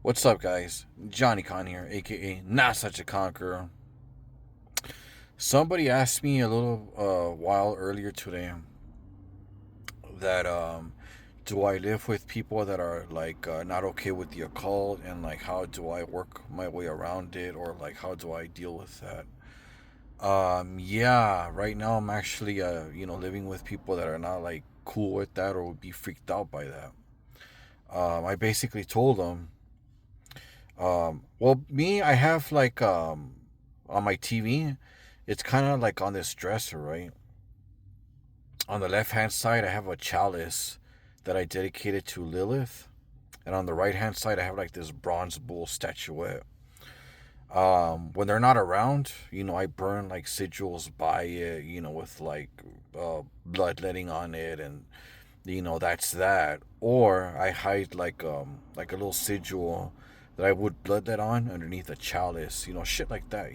What's up, guys? Johnny Con here, aka Not Such a Conqueror. Somebody asked me a little while earlier today that do I live with people that are like not okay with the occult, and like how do I work my way around it, or like how do I deal with that? Yeah, right now I'm actually living with people that are not like cool with that or would be freaked out by that. I basically told them well, me, I have like on my TV, it's kind of like on this dresser, right? On the left hand side, I have a chalice that I dedicated to Lilith, and on the right hand side, I have like this bronze bull statuette. When they're not around, I burn like sigils by it, with like bloodletting on it, and that's that. Or I hide like a little sigil that I would bloodlet on underneath a chalice, shit like that,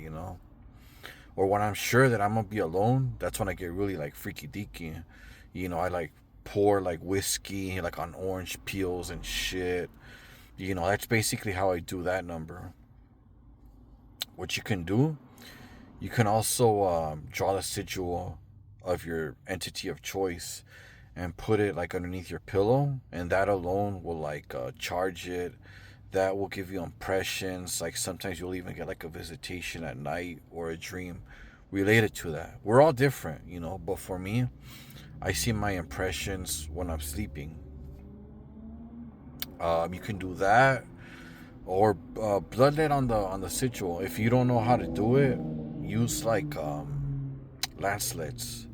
Or when I'm sure that I'm gonna be alone, that's when I get really like freaky deaky. I like pour like whiskey like on orange peels and shit. That's basically how I do that number. What you can do, you can also draw the sigil of your entity of choice and put it like underneath your pillow, and that alone will like charge it. That will give you impressions. Like sometimes you'll even get like a visitation at night or a dream related to that. We're all different, but for me, I see my impressions when I'm sleeping. You can do that, or bloodlet on the sigil. If you don't know how to do it, use like lancelets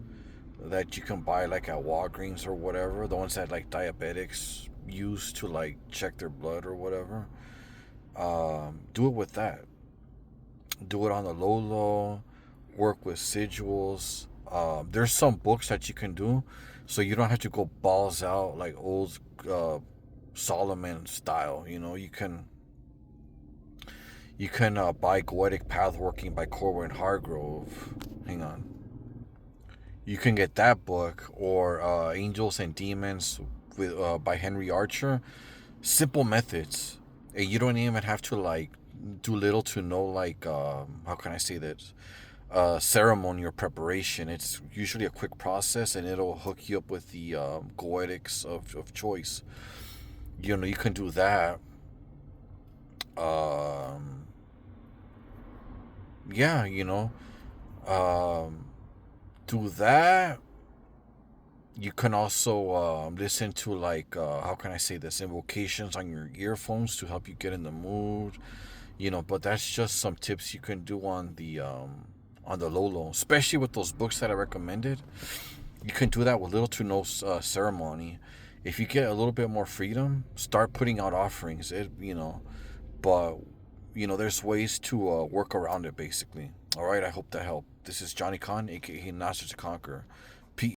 that you can buy like at Walgreens or whatever. The ones that like diabetics use to like check their blood or whatever. Do it with that. Do it on the low low. Work with sigils. There's some books that you can do, so you don't have to go balls out like old uh, Solomon style. You can buy Goetic Pathworking by Corwin Hargrove. Hang on. You can get that book, or Angels and Demons by Henry Archer. Simple methods, and you don't even have to like do little to no like how can I say this ceremony or preparation. It's usually a quick process, and it'll hook you up with the goetics of choice. You can do that. Um, yeah, um, do that. You can also listen to like how can I say this, invocations on your earphones to help you get in the mood. But that's just some tips you can do on the low low, especially with those books that I recommended. You can do that with little to no ceremony. If you get a little bit more freedom, start putting out offerings. But there's ways to work around it. Basically, all right. I hope that helped. This is Johnny Khan, aka Not Such a Conqueror.